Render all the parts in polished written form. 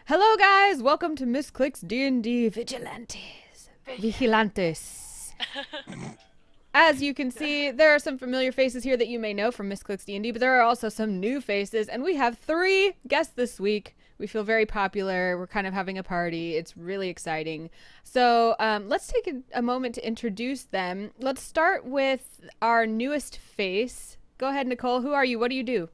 Hello, guys. Welcome to Misscliks D&D Vigilantes. As you can see, there are some familiar faces here that you may know from Misscliks D&D, but there are also some new faces, and we have 3 guests this week. We feel very popular. We're kind of having a party. It's really exciting. So let's take a moment to introduce them. Let's start with our newest face. Go ahead, Nicole. Who are you? What do you do?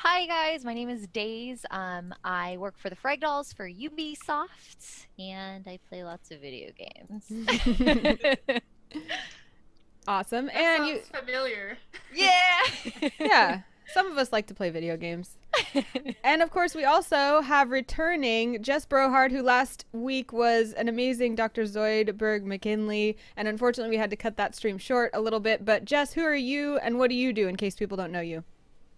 Hi guys, my name is Days. I work for the Fragdolls for Ubisoft, and I play lots of video games. Awesome. That And sounds familiar. Yeah. yeah, some of us like to play video games. And of course, we also have returning Jess Brohard, who last week was an amazing Dr. Zoidberg McKinley. And unfortunately, we had to cut that stream short a little bit. But Jess, who are you and what do you do in case people don't know you?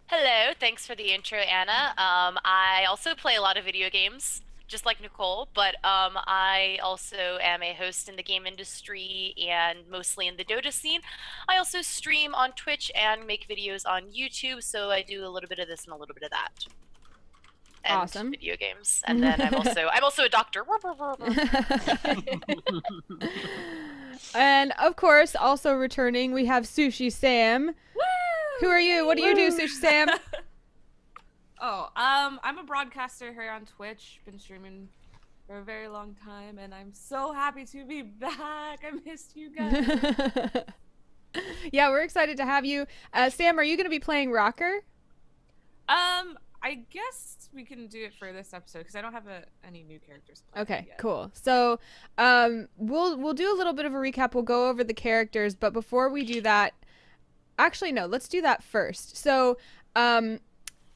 Hello, thanks for the intro, Anna. I also play a lot of video games, just like Nicole, but I also am a host in the game industry and mostly in the Dota scene. I also stream on Twitch and make videos on YouTube, so I do a little bit of this and a little bit of that. And Awesome. video games. And then I'm also a doctor. And of course, also returning, we have Sushi Sam. Woo! Who are you? What do you do, Sushi Sam? I'm a broadcaster here on Twitch. Been streaming for a very long time, and I'm so happy to be back. I missed you guys. Yeah, we're excited to have you. Sam, are you going to be playing Rocker? I guess we can do it for this episode because I don't have any new characters planned Okay, yet. cool. So, we'll do a little bit of a recap. We'll go over the characters, but before we do that, actually no, let's do that first. So, I'm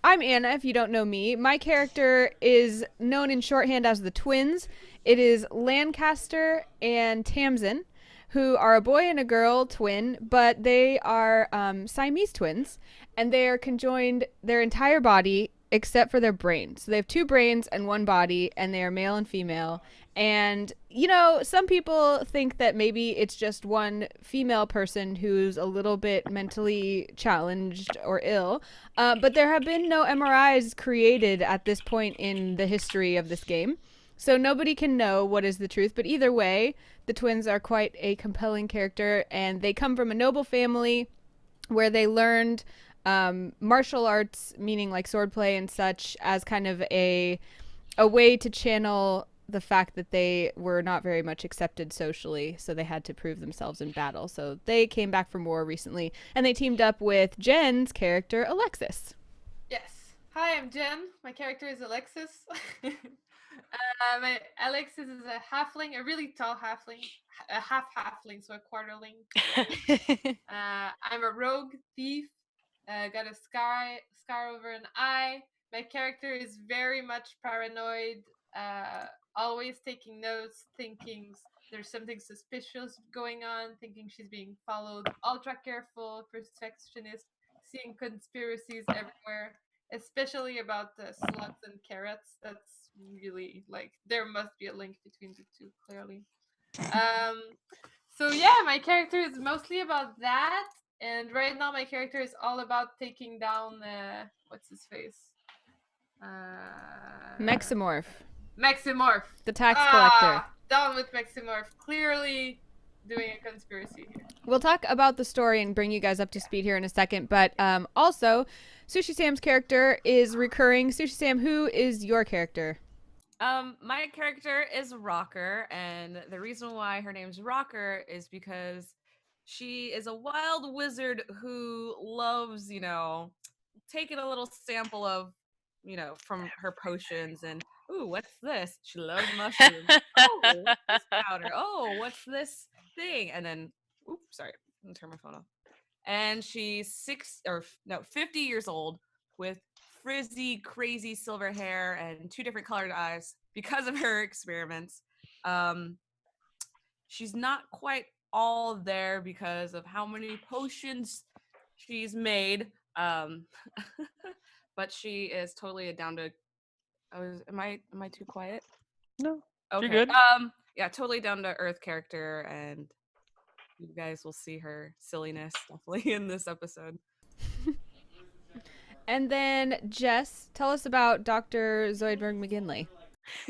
Anna, if you don't know me. My character is known in shorthand as the Twins. It is Lancaster and Tamsin, who are a boy and a girl twin, but they are Siamese twins, and they are conjoined their entire body except for their brain. So they have 2 brains and 1 body, and they are male and female. And, you know, some people think that maybe it's just one female person who's a little bit mentally challenged or ill. But there have been no MRIs created at this point in the history of this game. So nobody can know what is the truth. But either way, the twins are quite a compelling character. And they come from a noble family where they learned martial arts, meaning like swordplay and such, as kind of a way to channel the fact that they were not very much accepted socially, so they had to prove themselves in battle. So they came back from war recently, and they teamed up with Jen's character, Alexis. Yes. Hi, I'm Jen. My character is Alexis. Alexis is a halfling, a really tall halfling, a half halfling, so a quarterling. I'm a rogue thief. Got a scar over an eye. My character is very much paranoid. Always taking notes, thinking there's something suspicious going on, thinking she's being followed. Ultra careful, perfectionist, seeing conspiracies everywhere, especially about the slugs and carrots. That's really like there must be a link between the two, clearly. So yeah, my character is mostly about that, and right now my character is all about taking down what's his face? Maximorph, Maximorph. the tax collector. Down with Maximorph. Clearly doing a conspiracy here. We'll talk about the story and bring you guys up to speed here in a second, but also, Sushi Sam's character is recurring. Sushi Sam, who is your character? My character is Rocker, and the reason why her name's Rocker is because she is a wild wizard who loves, taking a little sample of, from her potions and, ooh, what's this? She loves mushrooms. Oh, what's this powder? Oh, what's this thing? And then, oops, sorry, I'm gonna turn my phone off. And she's 50 years old with frizzy, crazy silver hair and 2 different colored eyes because of her experiments. She's not quite all there because of how many potions she's made. But she is totally down to. Am I too quiet? No. Okay. You're good. Yeah, totally down to earth character, and you guys will see her silliness definitely in this episode. And then Jess, tell us about Dr. Zoidberg McGinley.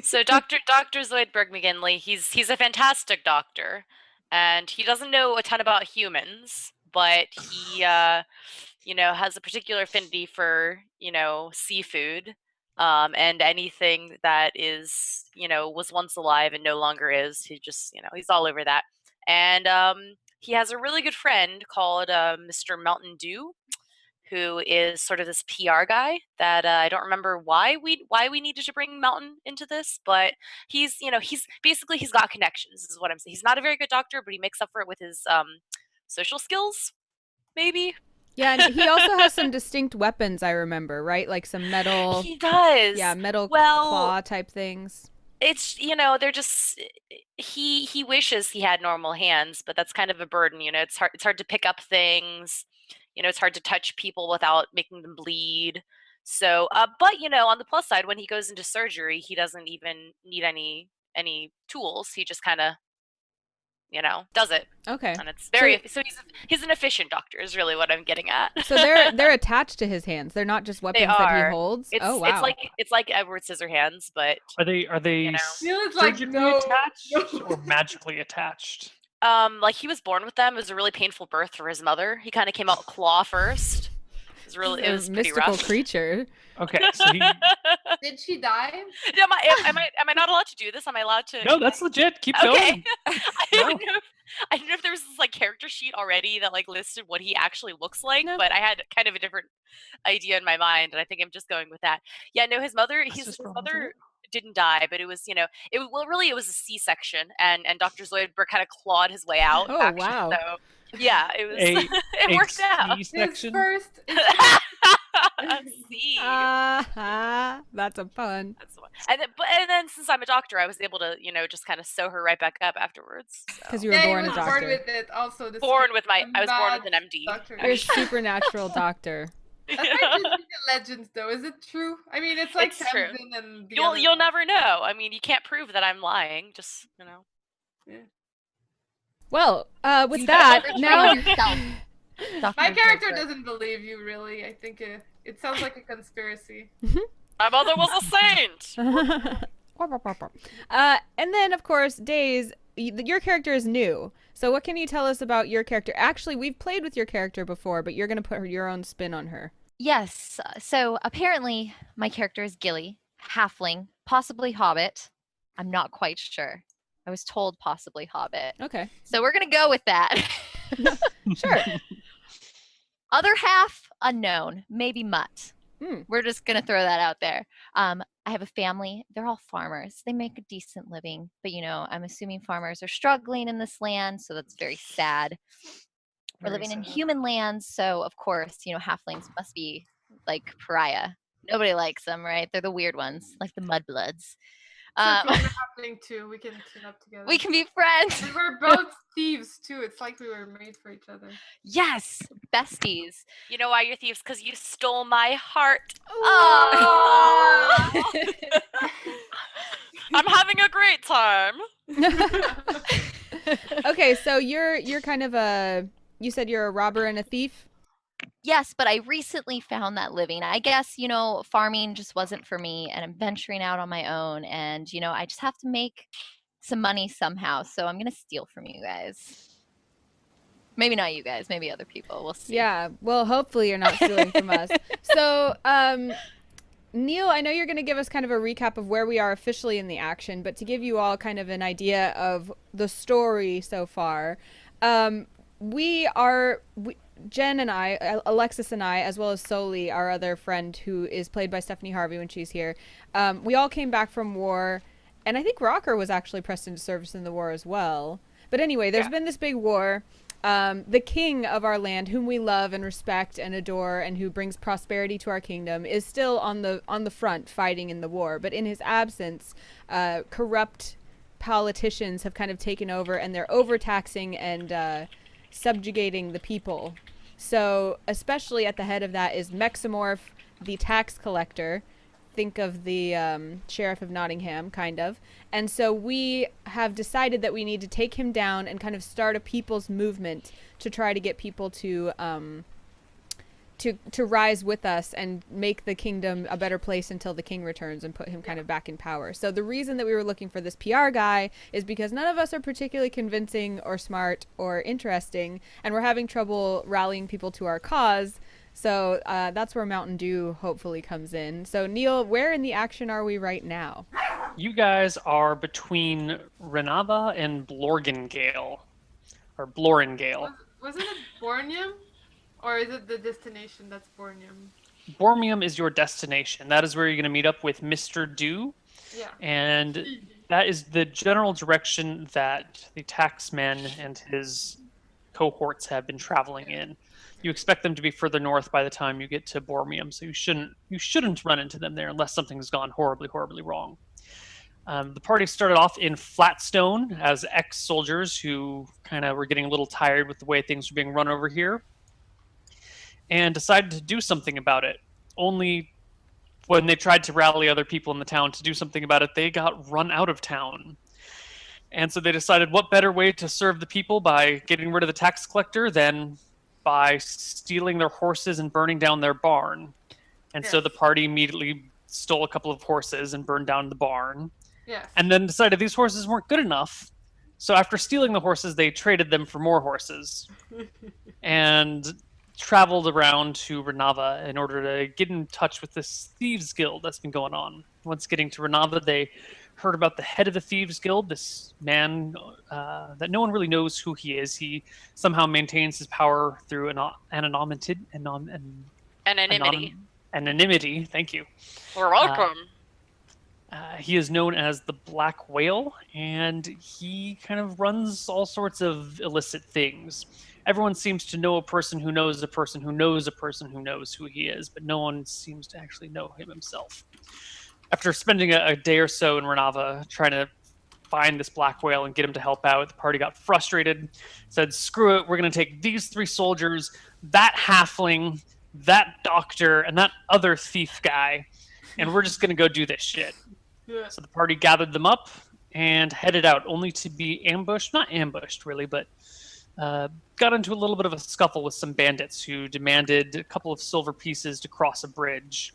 So Dr. Zoidberg McGinley, he's a fantastic doctor, and he doesn't know a ton about humans, but he has a particular affinity for, seafood, and anything that is, was once alive and no longer is. He just, he's all over that. And he has a really good friend called Mr. Mountain Dew, who is sort of this PR guy that I don't remember why we needed to bring Mountain into this, but he's got connections. Is what I'm saying. He's not a very good doctor, but he makes up for it with his social skills, maybe. Yeah, and he also has some distinct weapons, I remember, right? Like some metal. He does. Yeah, metal Well, claw type things. it's they're just he wishes he had normal hands, but that's kind of a burden. It's hard to pick up things. It's hard to touch people without making them bleed. So, but on the plus side, when he goes into surgery, he doesn't even need any tools. He just kind of does it, Okay. and it's very so he's an efficient doctor. Is really what I'm getting at. So they're attached to his hands. They're not just weapons that he holds. Oh wow. It's like Edward Scissorhands, but Are they Feels like surgically attached or magically attached? like he was born with them. It was a really painful birth for his mother. He kind of came out claw first. It was pretty mystical rough. creature. Okay, so he. Did she die? Am I not allowed to do this? Am I allowed to? No, that's legit. Keep Okay. going. I didn't know if there was this like character sheet already that like listed what he actually looks like, No. but I had kind of a different idea in my mind, and I think I'm just going with that. Yeah, no, his mother didn't die, but it was it was a C-section, and Dr. Zoidberg kind of clawed his way out. Oh, actually, wow. So yeah, it was it A worked out. His C-section? first. See. That's a pun. That's the one. And then since I'm a doctor, I was able to, just kind of sew her right back up afterwards. Because So. you were Yeah, he born a was doctor. born with it. Also, I was born with an MD. Doctor. You're a supernatural doctor. That's like just in legends, though. Is it true? I mean, it's like It's true. Tamsin and the You'll other- never know. I mean, you can't prove that I'm lying. Just Well, with You that, better now train yourself, Dr. My character Zoidberg. doesn't believe you, really. I think it sounds like a conspiracy. my mother was a saint. and then, of course, Days, your character is new. So what can you tell us about your character? Actually, we've played with your character before, but you're going to put your own spin on her. Yes. So apparently, my character is Gilly, halfling, possibly hobbit. I'm not quite sure. I was told possibly hobbit. Okay. So we're going to go with that. Sure. Other half, unknown. Maybe mutt. We're just going to throw that out there. I have a family. They're all farmers. They make a decent living. But, I'm assuming farmers are struggling in this land. So that's very sad. We're Very living in sad. human lands. So, of course, halflings must be like pariah. Nobody likes them, right? They're the weird ones, like the mudbloods. It's happening too. We can team up together. We can be friends. And we're both thieves too. It's like we were made for each other. Yes, besties. You know why you're thieves? Because you stole my heart. Oh. I'm having a great time. Okay, so you're kind of you said you're a robber and a thief? Yes, but I recently found that living. I guess, farming just wasn't for me, and I'm venturing out on my own, and, I just have to make some money somehow. So I'm going to steal from you guys. Maybe not you guys, maybe other people. We'll see. Yeah, well, hopefully you're not stealing from us. So, Neil, I know you're going to give us kind of a recap of where we are officially in the action, but to give you all kind of an idea of the story so far, Jen and I, Alexis and I, as well as Soli, our other friend who is played by Stephanie Harvey when she's here, we all came back from war, and I think Rocker was actually pressed into service in the war as well. But anyway, there's been this big war. The king of our land, whom we love and respect and adore, and who brings prosperity to our kingdom, is still on the front fighting in the war. But in his absence, corrupt politicians have kind of taken over, and they're overtaxing and subjugating the people. So especially at the head of that is Mexamorph, the tax collector. Think of the sheriff of Nottingham, kind of. And so we have decided that we need to take him down and kind of start a people's movement to try to get people to to rise with us and make the kingdom a better place until the king returns and put him kind of back in power. So the reason that we were looking for this PR guy is because none of us are particularly convincing or smart or interesting, and we're having trouble rallying people to our cause. So that's where Mountain Dew hopefully comes in. So Neil, where in the action are we right now? You guys are between Renava and Blorgengale, or Blorengale. Wasn't it Bornium? Or is it the destination that's Bornium? Bormium is your destination. That is where you're going to meet up with Mr. Dew. Yeah. And that is the general direction that the taxman and his cohorts have been traveling in. You expect them to be further north by the time you get to Bormium, so you shouldn't run into them there unless something's gone horribly, horribly wrong. The party started off in Flatstone as ex-soldiers who kind of were getting a little tired with the way things were being run over here, and decided to do something about it. Only when they tried to rally other people in the town to do something about it, they got run out of town. And so they decided what better way to serve the people by getting rid of the tax collector than by stealing their horses and burning down their barn. And so the party immediately stole a couple of horses and burned down the barn. Yes. And then decided these horses weren't good enough. So after stealing the horses, they traded them for more horses. And traveled around to Renava in order to get in touch with this thieves guild that's been going on. Once getting to Renava, they heard about the head of the thieves guild, this man that no one really knows who he is. He somehow maintains his power through anonymity. Anonymity, thank you. We're welcome. He is known as the Black Whale, and he kind of runs all sorts of illicit things. Everyone seems to know a person who knows a person who knows a person who knows who he is, but no one seems to actually know him himself. After spending a day or so in Renava trying to find this Black Whale and get him to help out, the party got frustrated, said, screw it, we're going to take these 3 soldiers, that halfling, that doctor, and that other thief guy, and we're just going to go do this shit. Yeah. So the party gathered them up and headed out, only to be ambushed, not ambushed really, but got into a little bit of a scuffle with some bandits who demanded a couple of silver pieces to cross a bridge.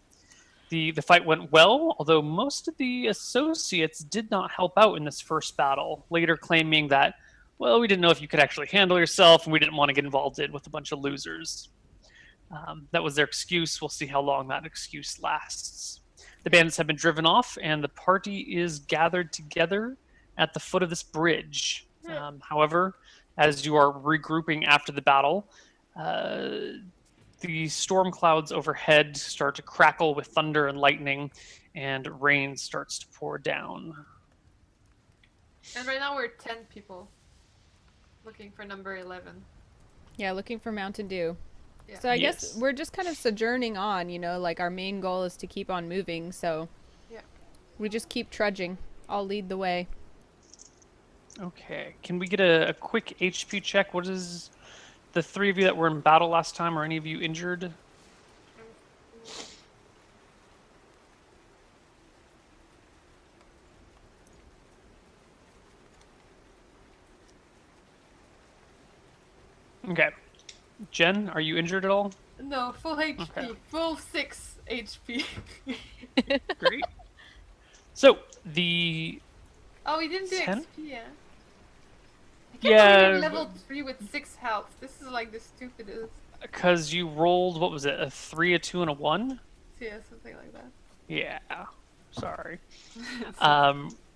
The fight went well, although most of the associates did not help out in this first battle, later claiming that, well, we didn't know if you could actually handle yourself, and we didn't want to get involved with a bunch of losers. That was their excuse. We'll see how long that excuse lasts. The bandits have been driven off, and the party is gathered together at the foot of this bridge. However, as you are regrouping after the battle, the storm clouds overhead start to crackle with thunder and lightning, and rain starts to pour down. And right now we're 10 people looking for number 11. Yeah, looking for Mountain Dew. Yeah. So I Yes. guess we're just kind of sojourning on, like our main goal is to keep on moving, so Yeah. we just keep trudging. I'll lead the way. Okay, can we get a quick HP check? What is the 3 of you that were in battle last time? Are any of you injured? Okay. Jen, are you injured at all? No, full HP. Okay. Full 6 HP. Great. So, the... Oh, we didn't do 10? XP, yeah? I can't Yeah, believe we're level 3 with 6 health. This is like the stupidest. Because you rolled, what was it, a 3, a 2, and a 1? Yeah, something like that. Yeah. Sorry.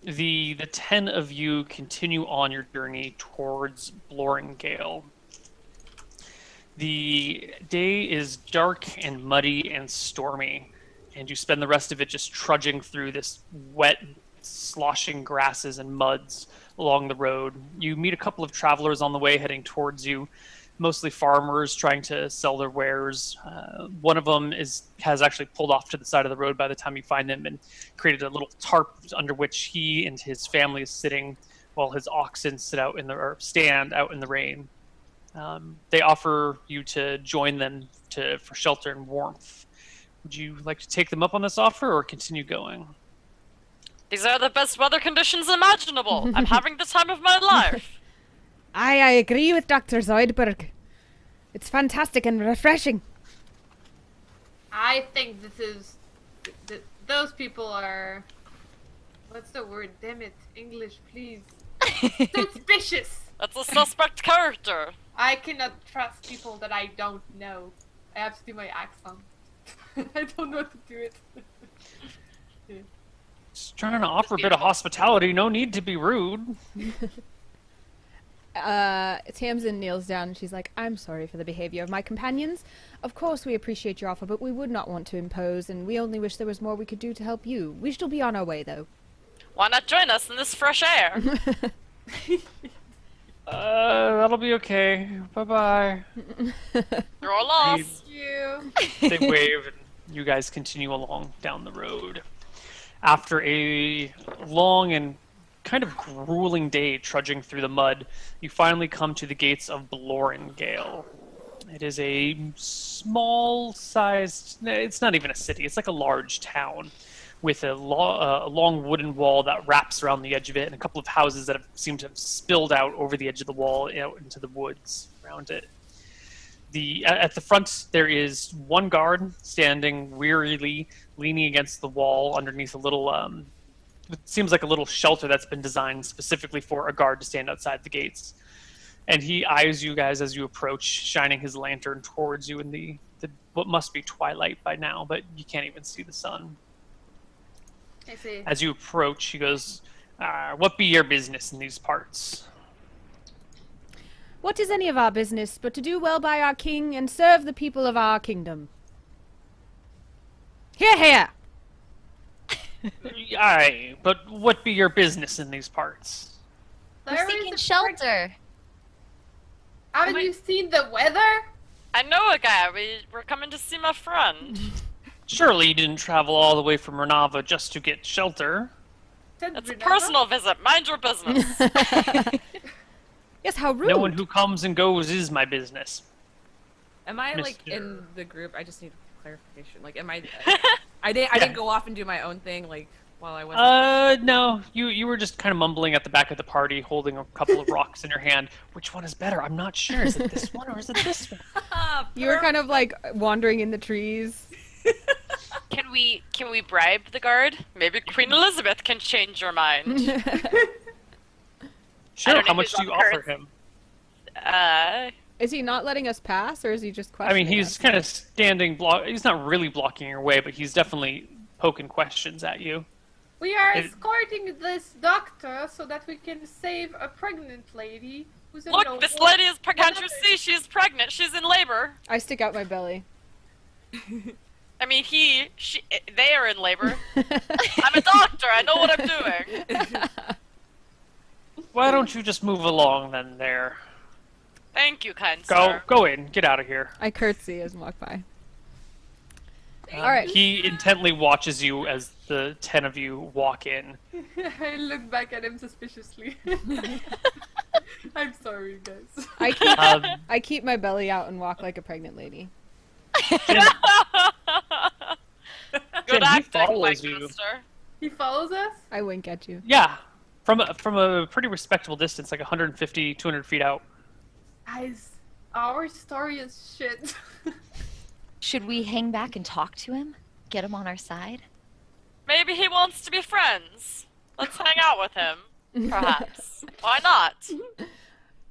The 10 of you continue on your journey towards Blorengale. The day is dark and muddy and stormy, and you spend the rest of it just trudging through this wet, sloshing grasses and muds along the road. You meet a couple of travelers on the way heading towards you, mostly farmers trying to sell their wares. One of them has actually pulled off to the side of the road by the time you find him and created a little tarp under which he and his family is sitting while his oxen stand out in the rain. They offer you to join them for shelter and warmth. Would you like to take them up on this offer or continue going? These are the best weather conditions imaginable. I'm having the time of my life. I agree with Dr. Zoidberg. It's fantastic and refreshing. I think this is those people are. What's the word? Damn it, English, please. Suspicious. That's a suspect character. I cannot trust people that I don't know. I have to do my accent. I don't know how to do it. Just trying to offer a bit of hospitality. No need to be rude. Tamsin kneels down and she's like, I'm sorry for the behavior of my companions. Of course we appreciate your offer, but we would not want to impose, and we only wish there was more we could do to help you. We shall be on our way, though. Why not join us in this fresh air? That'll be okay. Bye-bye. You're all lost. You. They wave, and you guys continue along down the road. After a long and kind of grueling day trudging through the mud, you finally come to the gates of Blorengale. It is a small-sized... It's not even a city. It's like a large town with a long wooden wall that wraps around the edge of it, and a couple of houses that seem to have spilled out over the edge of the wall out into the woods around it. At the front, there is one guard standing wearily, leaning against the wall underneath a little... it seems like a little shelter that's been designed specifically for a guard to stand outside the gates. And he eyes you guys as you approach, shining his lantern towards you in the what must be twilight by now, but you can't even see the sun. I see. As you approach, he goes, what be your business in these parts? What is any of our business but to do well by our king and serve the people of our kingdom? Hear, hear! Aye, but what be your business in these parts? We're There is seeking a shelter. Haven't you seen the weather? I know a guy. We're coming to see my friend. Surely you didn't travel all the way from Renava just to get shelter. It's a personal visit. Mind your business. Yes, how rude. No one who comes and goes is my business. Am I like Mr. in the group? I just need clarification. Like, am I? I didn't go off and do my own thing like while I was. No. You were just kind of mumbling at the back of the party, holding a couple of rocks in your hand. Which one is better? I'm not sure. Is it this one or is it this one? You were kind of like wandering in the trees. Can we bribe the guard? Maybe Queen Elizabeth can change your mind. Sure. don't know How much who's do you on offer Earth. him? Is he not letting us pass, or is he just I questioning mean, he's us? kind of standing. He's not really blocking your way, but he's definitely poking questions at you. We are It- escorting this doctor so that we can save a pregnant lady who's a Look, this lady is pregnant. Can't you see? She's pregnant. She's in labor. I stick out my belly. I mean, they are in labor. I'm a doctor. I know what I'm doing. Why don't you just move along then? There. Thank you, kind sir. Go in. Get out of here. I curtsy as I walk by. All right. He intently watches you as the 10 of you walk in. I look back at him suspiciously. I'm sorry, guys. I keep my belly out and walk like a pregnant lady. Good Jen, he acting, follows my you. master. He follows us? I wink at you. Yeah, from a pretty respectable distance, like 150, 200 feet out. Guys, our story is shit. Should we hang back and talk to him? Get him on our side? Maybe he wants to be friends. Let's hang out with him, perhaps. Why not?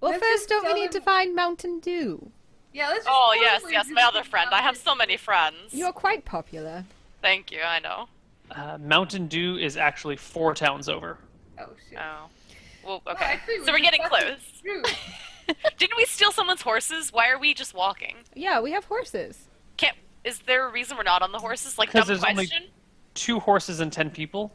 Well, Let's first, just don't we tell need him- to find Mountain Dew? Yeah, let's just Oh, totally yes, just my other get friend. I have out. so many friends. You're quite popular. Thank you, I know. Mountain Dew is actually 4 towns over. Oh, shit. Oh. Well, Well, okay. actually, So we're just getting fucking close. screwed. Didn't we steal someone's horses? Why are we just walking? Yeah, we have horses. Is there a reason we're not on the horses? Like, 'Cause dumb there's only question? 2 horses and 10 people.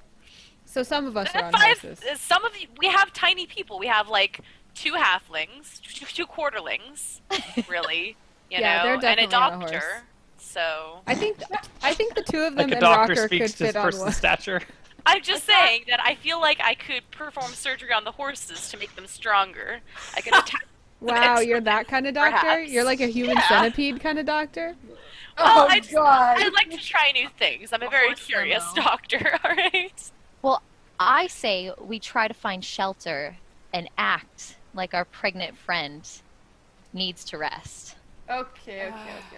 So some of us are on 5, horses. some of you, we have tiny people. We have, like, 2 halflings, 2 quarterlings, really, you Yeah, know, they're and a definitely on a horse. doctor. So, I think the two of them Like a and doctor Rocker speaks could to fit on person's one. stature. I'm just saying that I feel like I could perform surgery on the horses to make them stronger. I could attack. Wow, you're that kind of doctor? Perhaps. You're like a human Yeah. centipede kind of doctor? Well, Oh, God. I like to try new things. I'm a very horse curious demo. doctor, alright? Well, I say we try to find shelter and act like our pregnant friend needs to rest. Okay.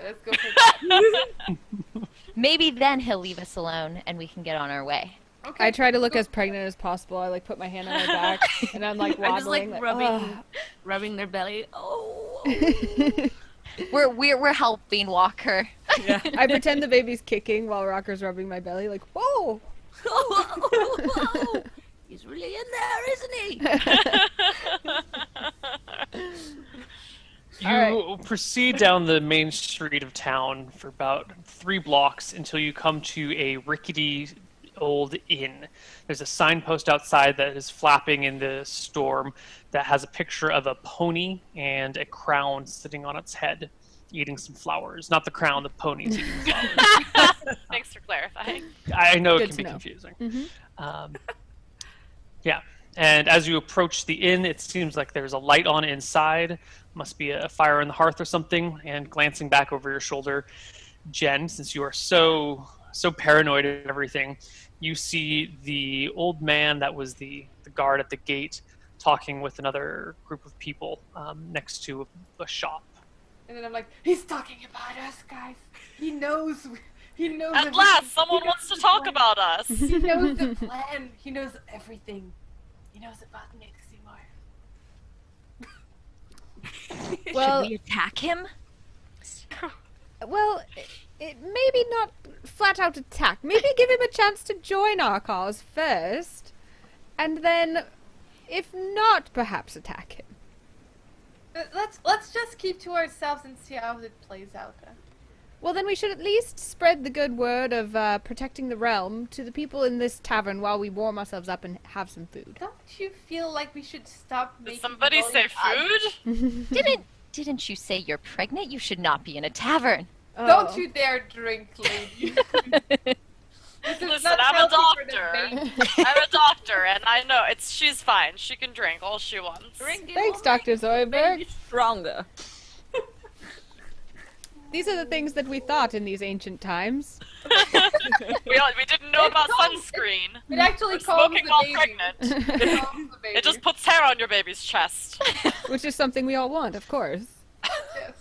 Let's go for that. Maybe then he'll leave us alone and we can get on our way. Okay. I try to look as pregnant as possible. I like put my hand on my back and I'm like I'm just like waddling. rubbing their belly. Oh. We're helping Walker. Yeah. I pretend the baby's kicking while Rocker's rubbing my belly, like, whoa! He's really in there, isn't he? You Alright. proceed down the main street of town for about 3 blocks until you come to a rickety old inn. There's a signpost outside that is flapping in the storm that has a picture of a pony and a crown sitting on its head, eating some flowers. Not the crown, the pony's eating flowers. Thanks for clarifying. I know Good it can to be know. confusing. Mhm. Yeah. And as you approach the inn, it seems like there's a light on inside. Must be a fire in the hearth or something. And glancing back over your shoulder, Jen, since you are so paranoid of everything, you see the old man that was the guard at the gate talking with another group of people next to a shop. And then I'm like, he's talking about us, guys. He knows. He knows. At last, someone wants to talk about us. He knows the plan. He knows everything. He knows about Miximore. Well, Should we attack him? well, it maybe not flat out attack. Maybe give him a chance to join our cause first, and then, if not, perhaps attack him. Let's just keep to ourselves and see how it plays out. Well, then we should at least spread the good word of protecting the realm to the people in this tavern while we warm ourselves up and have some food. Don't you feel like we should stop making? Did somebody say volume food? Didn't you say you're pregnant? You should not be in a tavern. Oh. Don't you dare drink, lady. This is Listen, not I'm a healthy for the doctor. baby. I'm a doctor, and I know she's fine. She can drink all she wants. Drinking Thanks, will Dr. make the Zoidberg. baby stronger. These are the things that we thought in these ancient times. We didn't know It about calms- sunscreen. It actually We're calms smoking the while baby. pregnant. It calms the baby. It just puts hair on your baby's chest. Which is something we all want, of course. Yes.